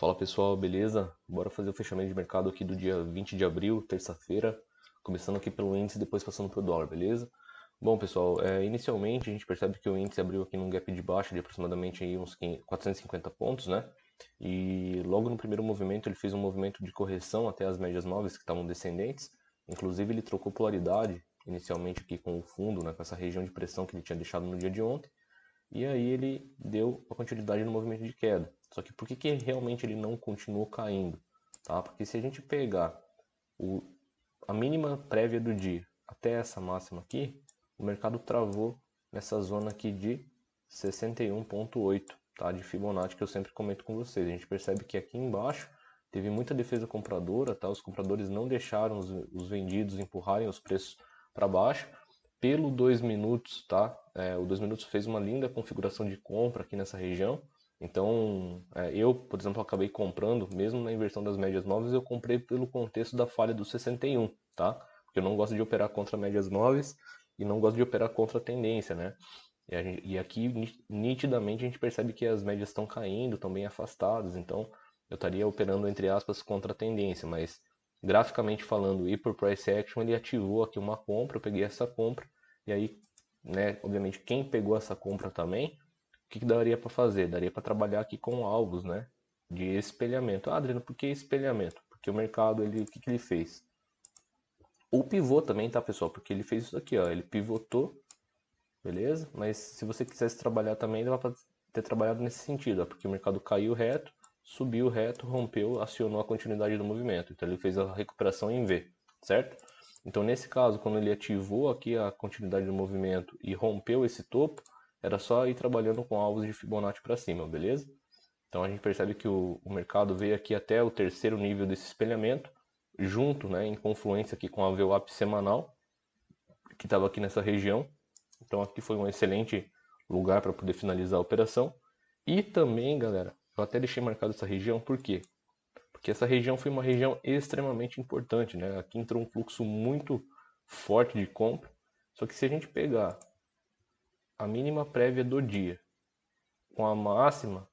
Fala pessoal, beleza? Bora fazer o fechamento de mercado aqui do dia 20 de abril, terça-feira, começando aqui pelo índice e depois passando para o dólar, beleza? Bom pessoal, inicialmente a gente percebe que o índice abriu aqui num gap de baixa de aproximadamente aí uns 450 pontos, né? E logo no primeiro movimento ele fez um movimento de correção até as médias móveis que estavam descendentes, inclusive ele trocou polaridade inicialmente aqui com o fundo, né, com essa região de pressão que ele tinha deixado no dia de ontem, e aí ele deu a continuidade no movimento de queda. Só que por que realmente ele não continuou caindo? Tá? Porque se a gente pegar o, a mínima prévia do dia até essa máxima aqui, o mercado travou nessa zona aqui de 61,8, tá? De Fibonacci, que eu sempre comento com vocês. A gente percebe que aqui embaixo teve muita defesa compradora, tá? Os compradores não deixaram os vendidos empurrarem os preços para baixo. Pelo 2 minutos, tá? O 2 minutos fez uma linda configuração de compra aqui nessa região. Então, eu, por exemplo, acabei comprando, mesmo na inversão das médias móveis, eu comprei pelo contexto da falha do 61, tá? Porque eu não gosto de operar contra médias móveis e não gosto de operar contra a tendência, né? E aqui, nitidamente, a gente percebe que as médias estão caindo, estão bem afastadas, então eu estaria operando, entre aspas, contra a tendência, mas graficamente falando e por price action, ele ativou aqui uma compra, eu peguei essa compra, e aí, né, obviamente, quem pegou essa compra também, o que daria para fazer? Daria para trabalhar aqui com alvos, né, de espelhamento. Ah, Adriano, por que espelhamento? Porque o mercado, ele, o que ele fez? O pivô também, tá, pessoal? Porque ele fez isso aqui, ó, ele pivotou, beleza? Mas se você quisesse trabalhar também, dava para ter trabalhado nesse sentido, ó, porque o mercado caiu reto, subiu reto, rompeu, acionou a continuidade do movimento. Então ele fez a recuperação em V, certo? Então nesse caso, quando ele ativou aqui a continuidade do movimento e rompeu esse topo, era só ir trabalhando com alvos de Fibonacci para cima, beleza? Então a gente percebe que o mercado veio aqui até o terceiro nível desse espelhamento, junto, né, em confluência aqui com a VWAP semanal, que estava aqui nessa região. Então aqui foi um excelente lugar para poder finalizar a operação. E também, galera, eu até deixei marcado essa região, por quê? Porque essa região foi uma região extremamente importante, né? Aqui entrou um fluxo muito forte de compra. Só que se a gente pegar a mínima prévia do dia com a máxima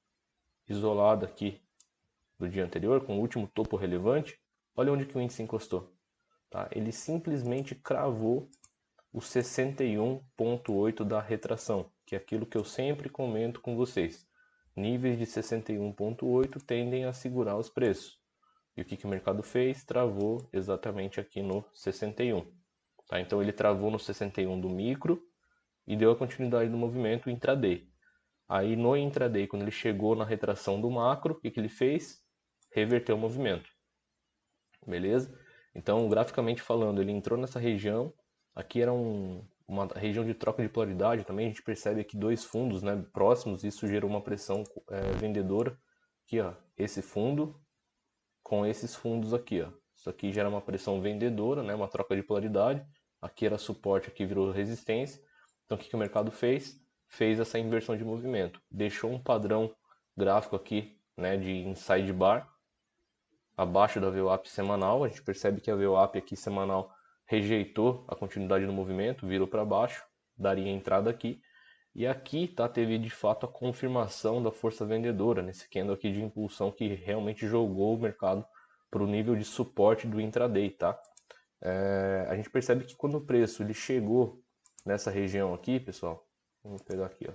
isolada aqui do dia anterior, com o último topo relevante, olha onde que o índice encostou. Tá? Ele simplesmente cravou o 61,8 da retração, que é aquilo que eu sempre comento com vocês. Níveis de 61,8 tendem a segurar os preços. E o que o mercado fez? Travou exatamente aqui no 61. Tá? Então ele travou no 61 do micro e deu a continuidade do movimento intraday. Aí no intraday, quando ele chegou na retração do macro, o que ele fez? Reverteu o movimento. Beleza? Então, graficamente falando, ele entrou nessa região. Aqui era uma região de troca de polaridade também. A gente percebe aqui dois fundos, né, próximos. Isso gerou uma pressão vendedora. Aqui, ó, esse fundo com esses fundos aqui, ó. Isso aqui gera uma pressão vendedora, né, uma troca de polaridade. Aqui era suporte, aqui virou resistência. Então, o que o mercado fez? Fez essa inversão de movimento. Deixou um padrão gráfico aqui, né, de inside bar abaixo da VWAP semanal. A gente percebe que a VWAP aqui semanal rejeitou a continuidade do movimento, virou para baixo, daria entrada aqui. E aqui tá, teve de fato a confirmação da força vendedora, nesse candle aqui de impulsão que realmente jogou o mercado para o nível de suporte do intraday. Tá? A gente percebe que quando o preço ele chegou nessa região aqui, pessoal, vamos pegar aqui, ó.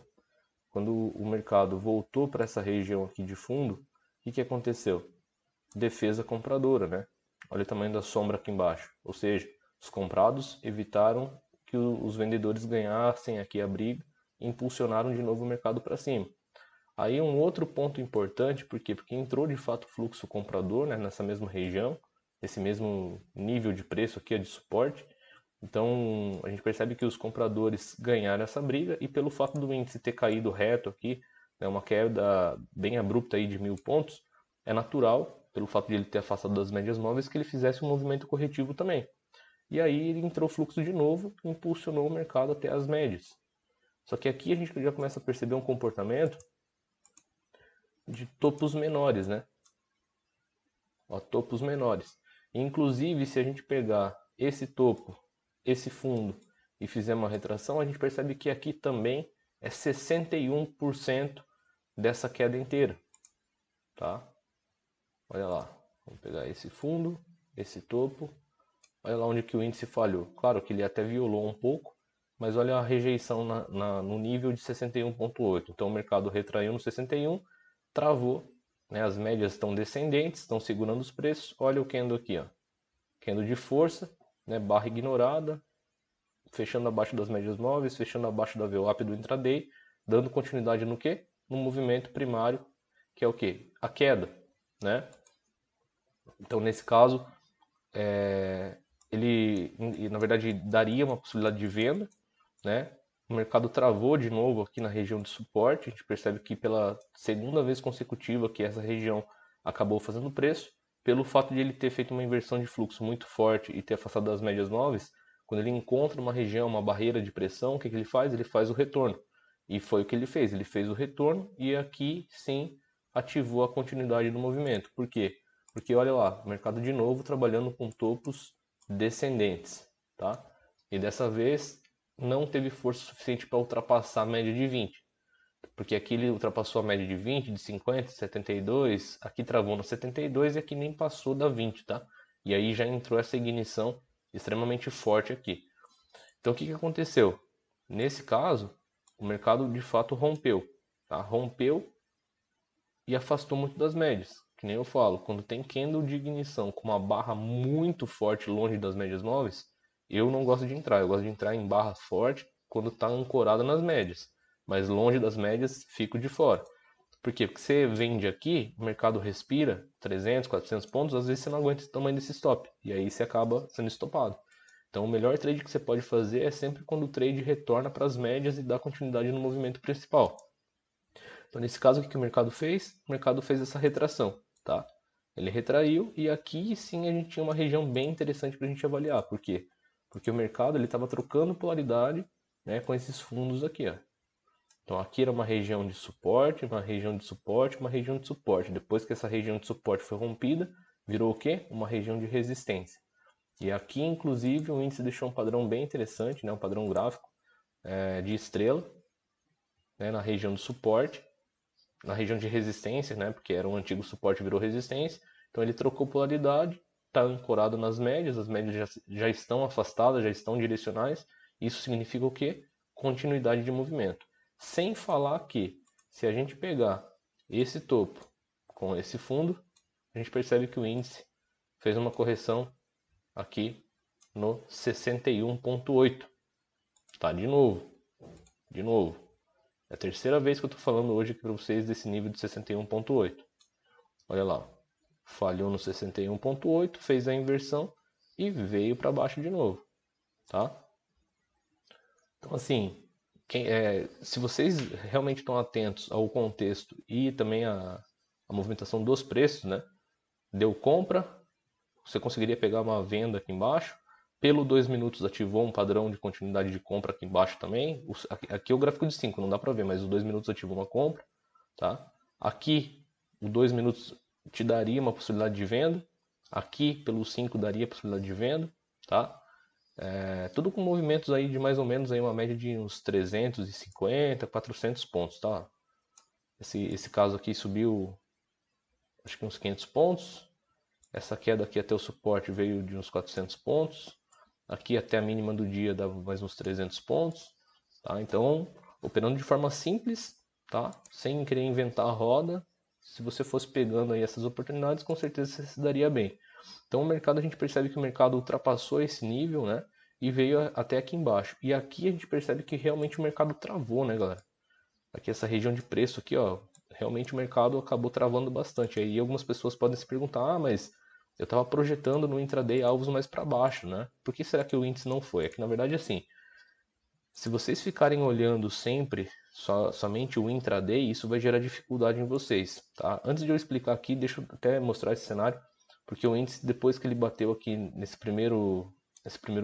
Quando o mercado voltou para essa região aqui de fundo, o que aconteceu? Defesa compradora, né? Olha o tamanho da sombra aqui embaixo. Ou seja, os comprados evitaram que os vendedores ganhassem aqui a briga e impulsionaram de novo o mercado para cima. Aí um outro ponto importante, por quê? Porque entrou de fato fluxo comprador, né, nessa mesma região, esse mesmo nível de preço aqui de suporte. Então a gente percebe que os compradores ganharam essa briga e pelo fato do índice ter caído reto aqui, né, uma queda bem abrupta aí de 1.000 pontos, é natural, pelo fato de ele ter afastado das médias móveis, que ele fizesse um movimento corretivo também. E aí ele entrou fluxo de novo e impulsionou o mercado até as médias. Só que aqui a gente já começa a perceber um comportamento de topos menores, né? Ó, topos menores. Inclusive, se a gente pegar esse topo, esse fundo e fizer uma retração, a gente percebe que aqui também é 61% dessa queda inteira, tá? Olha lá, vamos pegar esse fundo, esse topo. Olha lá onde que o índice falhou. Claro que ele até violou um pouco, mas olha a rejeição no nível de 61,8. Então o mercado retraiu no 61, travou, né? As médias estão descendentes, estão segurando os preços. Olha o candle aqui, ó. Candle de força, né? Barra ignorada, fechando abaixo das médias móveis, fechando abaixo da VWAP do intraday, dando continuidade no quê? No movimento primário, que é o quê? A queda, né? Então nesse caso, ele na verdade daria uma possibilidade de venda, né? O mercado travou de novo aqui na região de suporte. A gente percebe que pela segunda vez consecutiva que essa região acabou fazendo preço, pelo fato de ele ter feito uma inversão de fluxo muito forte e ter afastado das médias móveis, quando ele encontra uma região, uma barreira de pressão, o que ele faz? Ele faz o retorno. E foi o que ele fez. Ele fez o retorno e aqui sim ativou a continuidade do movimento. Por quê? Porque olha lá, o mercado de novo trabalhando com topos descendentes, tá? E dessa vez não teve força suficiente para ultrapassar a média de 20. Porque aqui ele ultrapassou a média de 20, de 50, 72, aqui travou no 72 e aqui nem passou da 20, tá? E aí já entrou essa ignição extremamente forte aqui. Então o que aconteceu? Nesse caso, o mercado de fato rompeu, tá? Rompeu e afastou muito das médias. Que nem eu falo, quando tem candle de ignição com uma barra muito forte longe das médias móveis, eu não gosto de entrar. Eu gosto de entrar em barra forte quando está ancorada nas médias. Mas longe das médias, fico de fora. Por quê? Porque você vende aqui, o mercado respira 300, 400 pontos, às vezes você não aguenta o tamanho desse stop. E aí você acaba sendo estopado. Então o melhor trade que você pode fazer é sempre quando o trade retorna para as médias e dá continuidade no movimento principal. Então, nesse caso, o que o mercado fez? O mercado fez essa retração, tá? Ele retraiu e aqui sim a gente tinha uma região bem interessante para a gente avaliar. Por quê? Porque o mercado estava trocando polaridade, né, com esses fundos aqui, ó. Então aqui era uma região de suporte, uma região de suporte, uma região de suporte. Depois que essa região de suporte foi rompida, virou o quê? Uma região de resistência. E aqui, inclusive, o índice deixou um padrão bem interessante, né, um padrão gráfico de estrela, né, na região de suporte, na região de resistência, né, porque era um antigo suporte e virou resistência. Então ele trocou polaridade, está ancorado nas médias, as médias já estão afastadas, já estão direcionais. Isso significa o quê? Continuidade de movimento. Sem falar que, se a gente pegar esse topo com esse fundo, a gente percebe que o índice fez uma correção aqui no 61,8. Tá, de novo. É a terceira vez que eu estou falando hoje aqui para vocês desse nível de 61,8. Olha lá, falhou no 61,8, fez a inversão e veio para baixo de novo, tá? Então assim, se vocês realmente estão atentos ao contexto e também a movimentação dos preços, né? Deu compra, você conseguiria pegar uma venda aqui embaixo. Pelo 2 minutos ativou um padrão de continuidade de compra aqui embaixo também. Aqui é o gráfico de 5, não dá para ver, mas o 2 minutos ativou uma compra, tá? Aqui o 2 minutos te daria uma possibilidade de venda. Aqui pelo 5 daria possibilidade de venda, tá? Tudo com movimentos aí de mais ou menos aí uma média de uns 350, 400 pontos, tá? Esse caso aqui subiu acho que uns 500 pontos. Essa queda aqui até o suporte veio de uns 400 pontos. Aqui até a mínima do dia dava mais uns 300 pontos. Tá? Então, operando de forma simples, tá? Sem querer inventar a roda, se você fosse pegando aí essas oportunidades, com certeza você se daria bem. Então, o mercado, a gente percebe que o mercado ultrapassou esse nível, né? E veio até aqui embaixo. E aqui a gente percebe que realmente o mercado travou, né, galera? Aqui essa região de preço aqui, ó, realmente o mercado acabou travando bastante. Aí algumas pessoas podem se perguntar, mas eu estava projetando no intraday alvos mais para baixo, né? Por que será que o índice não foi? É que na verdade assim, se vocês ficarem olhando sempre somente o intraday, isso vai gerar dificuldade em vocês, tá? Antes de eu explicar aqui, deixa eu até mostrar esse cenário, porque o índice depois que ele bateu aqui nesse primeiro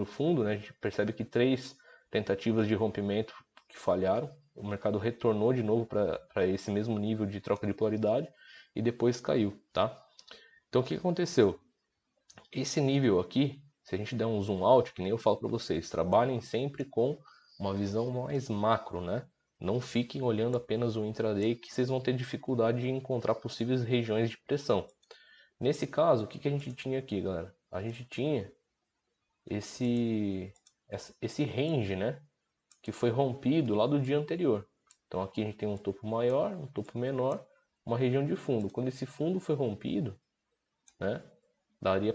fundo, né, a gente percebe que 3 tentativas de rompimento que falharam, o mercado retornou de novo para esse mesmo nível de troca de polaridade e depois caiu, tá? Então o que aconteceu? Esse nível aqui, se a gente der um zoom out, que nem eu falo para vocês, trabalhem sempre com uma visão mais macro, né? Não fiquem olhando apenas o intraday, que vocês vão ter dificuldade de encontrar possíveis regiões de pressão. Nesse caso, o que a gente tinha aqui, galera? A gente tinha esse range, né? Que foi rompido lá do dia anterior. Então aqui a gente tem um topo maior, um topo menor, uma região de fundo. Quando esse fundo foi rompido, né? Daria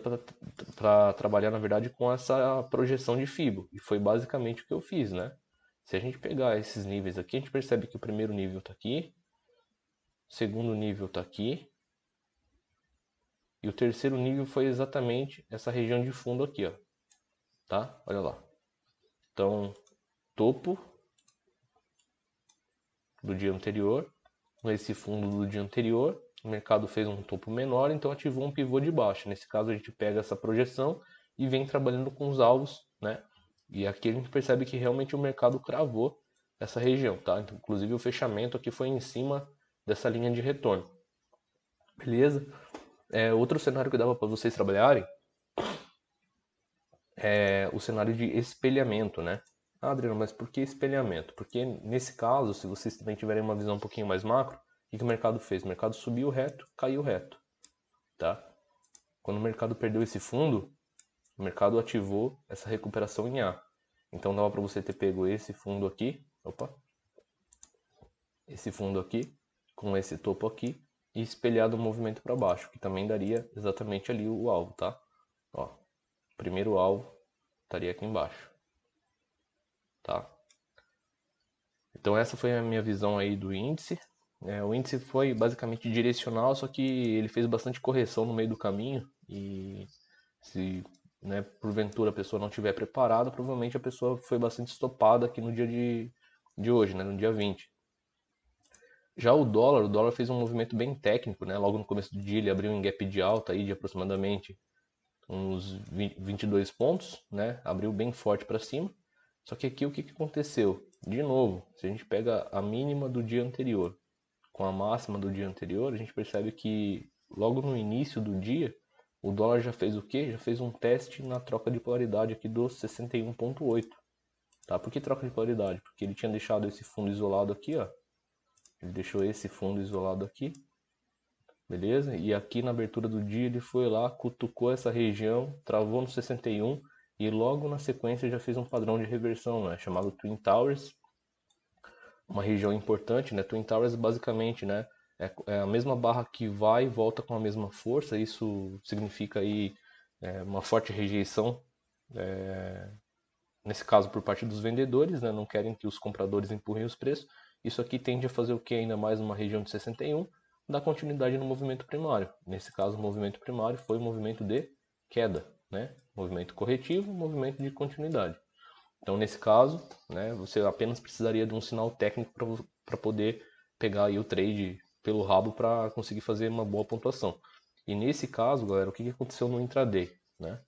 para trabalhar, na verdade, com essa projeção de Fibo. E foi basicamente o que eu fiz, né? Se a gente pegar esses níveis aqui, a gente percebe que o primeiro nível está aqui, o segundo nível está aqui, e o terceiro nível foi exatamente essa região de fundo aqui, ó. Tá? Olha lá. Então, topo do dia anterior, com esse fundo do dia anterior, o mercado fez um topo menor, então ativou um pivô de baixa. Nesse caso, a gente pega essa projeção e vem trabalhando com os alvos, né? E aqui a gente percebe que realmente o mercado cravou essa região, tá? Então, inclusive o fechamento aqui foi em cima dessa linha de retorno. Beleza? Outro cenário que dava para vocês trabalharem é o cenário de espelhamento, né? Ah, Adriano, mas por que espelhamento? Porque nesse caso, se vocês também tiverem uma visão um pouquinho mais macro, o que o mercado fez? O mercado subiu reto, caiu reto, tá? Quando o mercado perdeu esse fundo, o mercado ativou essa recuperação em A. Então dava para você ter pego esse fundo aqui, esse fundo aqui, com esse topo aqui, e espelhado o movimento para baixo, que também daria exatamente ali o alvo, tá? Ó, primeiro alvo estaria aqui embaixo, tá? Então essa foi a minha visão aí do índice. O índice foi basicamente direcional, só que ele fez bastante correção no meio do caminho e se, né, porventura a pessoa não estiver preparada, provavelmente a pessoa foi bastante estopada aqui no dia de hoje, né, no dia 20. Já o dólar fez um movimento bem técnico, né? Logo no começo do dia ele abriu em gap de alta aí de aproximadamente uns 22 pontos, né? Abriu bem forte para cima. Só que aqui o que aconteceu? De novo, se a gente pega a mínima do dia anterior com a máxima do dia anterior, a gente percebe que logo no início do dia o dólar já fez o quê? Já fez um teste na troca de polaridade aqui do 61,8. Tá? Por que troca de polaridade? Porque ele tinha deixado esse fundo isolado aqui, ó. Ele deixou esse fundo isolado aqui, beleza? E aqui na abertura do dia ele foi lá, cutucou essa região, travou no 61 e logo na sequência já fez um padrão de reversão, né? Chamado Twin Towers, uma região importante, né? Twin Towers basicamente, né? É a mesma barra que vai e volta com a mesma força. Isso significa aí uma forte rejeição, nesse caso por parte dos vendedores, né? Não querem que os compradores empurrem os preços. Isso aqui tende a fazer o que ainda mais numa região de 61, dar continuidade no movimento primário. Nesse caso, o movimento primário foi o movimento de queda, né? Movimento corretivo, movimento de continuidade. Então, nesse caso, né, você apenas precisaria de um sinal técnico para poder pegar aí o trade pelo rabo para conseguir fazer uma boa pontuação. E nesse caso, galera, o que aconteceu no intraday? Né?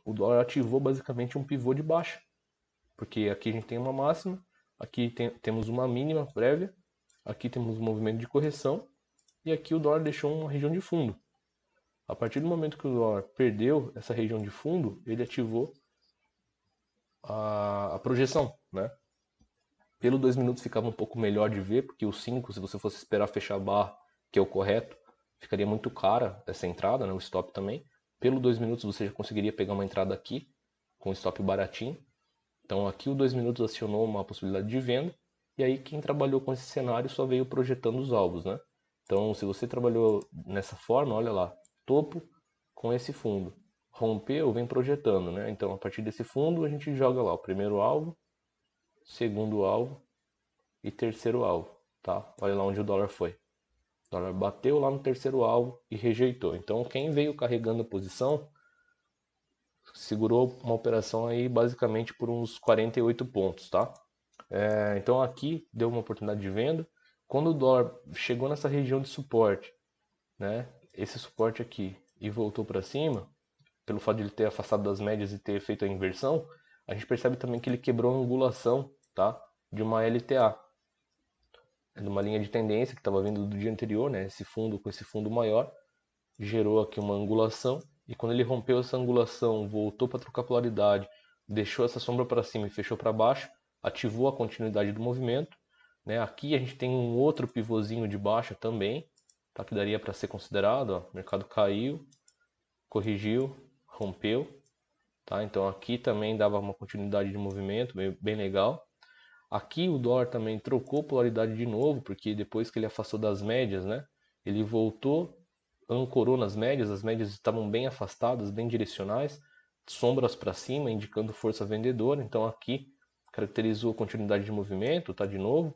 O dólar ativou basicamente um pivô de baixa, porque aqui a gente tem uma máxima, aqui temos uma mínima prévia, aqui temos um movimento de correção e aqui o dólar deixou uma região de fundo. A partir do momento que o dólar perdeu essa região de fundo, ele ativou a projeção, né? Pelo 2 minutos ficava um pouco melhor de ver, porque o 5, se você fosse esperar fechar a barra, que é o correto, ficaria muito cara essa entrada, né? O stop também. Pelo 2 minutos você já conseguiria pegar uma entrada aqui, com stop baratinho. Então aqui o 2 minutos acionou uma possibilidade de venda, e aí quem trabalhou com esse cenário só veio projetando os alvos, né? Então se você trabalhou nessa forma, olha lá, topo com esse fundo. Rompeu, vem projetando, né? Então a partir desse fundo a gente joga lá o primeiro alvo, segundo alvo e terceiro alvo, tá? Olha lá onde o dólar foi. O dólar bateu lá no terceiro alvo e rejeitou. Então quem veio carregando a posição segurou uma operação aí basicamente por uns 48 pontos, tá? Então aqui deu uma oportunidade de venda. Quando o dólar chegou nessa região de suporte, né? Esse suporte aqui e voltou para cima, pelo fato de ele ter afastado das médias e ter feito a inversão, a gente percebe também que ele quebrou a angulação, tá? De uma LTA. É de uma linha de tendência que estava vindo do dia anterior, né? Esse fundo com esse fundo maior, gerou aqui uma angulação, e quando ele rompeu essa angulação, voltou para trocar polaridade, deixou essa sombra para cima e fechou para baixo, ativou a continuidade do movimento, né? Aqui a gente tem um outro pivôzinho de baixa também, tá? Que daria para ser considerado, ó, o mercado caiu, corrigiu, rompeu, tá? Então aqui também dava uma continuidade de movimento bem legal. Aqui o dólar também trocou polaridade de novo, porque depois que ele afastou das médias, né? Ele voltou, ancorou nas médias, as médias estavam bem afastadas, bem direcionais, sombras para cima, indicando força vendedora. Então aqui caracterizou a continuidade de movimento, tá de novo,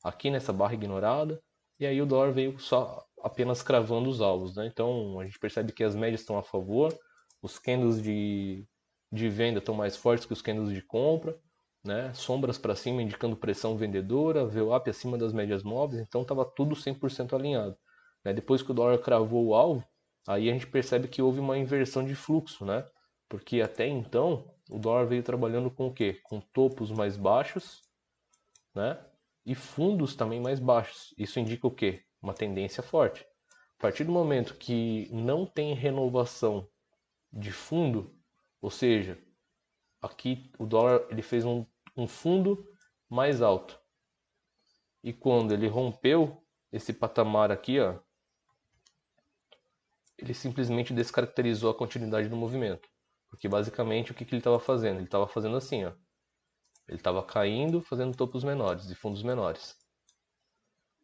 aqui nessa barra ignorada, e aí o dólar veio só apenas cravando os alvos, né? Então a gente percebe que as médias estão a favor, os candles de venda estão mais fortes que os candles de compra, né? Sombras para cima indicando pressão vendedora, VWAP acima das médias móveis, então estava tudo 100% alinhado, né? Depois que o dólar cravou o alvo, aí a gente percebe que houve uma inversão de fluxo, né? Porque até então o dólar veio trabalhando com o quê? Com topos mais baixos, né? E fundos também mais baixos. Isso indica o quê? Uma tendência forte. A partir do momento que não tem renovação de fundo, ou seja, aqui o dólar ele fez um fundo mais alto. E quando ele rompeu esse patamar aqui, ó, ele simplesmente descaracterizou a continuidade do movimento. Porque basicamente o que ele estava fazendo? Ele estava fazendo assim, ó. Ele estava caindo, fazendo topos menores e fundos menores.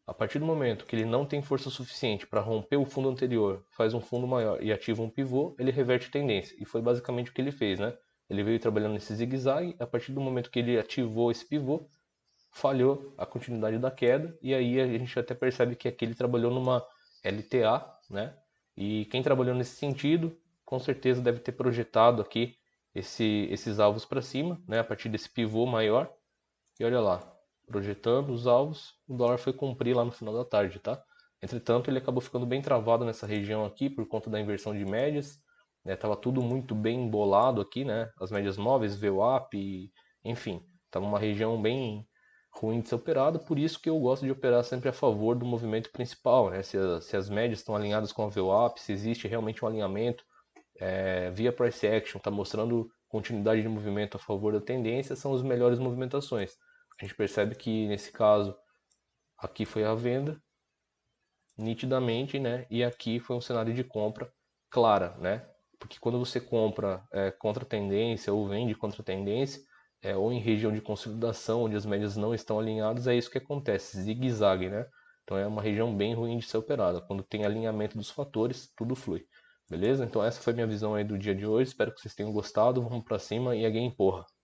A partir do momento que ele não tem força suficiente para romper o fundo anterior, faz um fundo maior e ativa um pivô, ele reverte a tendência. E foi basicamente o que ele fez, né? Ele veio trabalhando nesse zigue-zague, a partir do momento que ele ativou esse pivô, falhou a continuidade da queda, e aí a gente até percebe que aqui ele trabalhou numa LTA, né? E quem trabalhou nesse sentido, com certeza deve ter projetado aqui esses alvos para cima, né? A partir desse pivô maior. E olha lá, projetando os alvos, o dólar foi cumprir lá no final da tarde, tá? Entretanto, ele acabou ficando bem travado nessa região aqui por conta da inversão de médias, né? Tava tudo muito bem embolado aqui, né? As médias móveis, VWAP, enfim, tava uma região bem ruim de ser operado, por isso que eu gosto de operar sempre a favor do movimento principal, né? Se as médias estão alinhadas com a VWAP, se existe realmente um alinhamento, via price action, está mostrando continuidade de movimento a favor da tendência, são as melhores movimentações. A gente percebe que nesse caso aqui foi a venda nitidamente, né? E aqui foi um cenário de compra clara, né? Porque quando você compra contra tendência ou vende contra tendência, ou em região de consolidação onde as médias não estão alinhadas, é isso que acontece, zigue-zague, né? Então é uma região bem ruim de ser operada. Quando tem alinhamento dos fatores, tudo flui. Beleza? Então essa foi minha visão aí do dia de hoje. Espero que vocês tenham gostado. Vamos para cima e a game porra.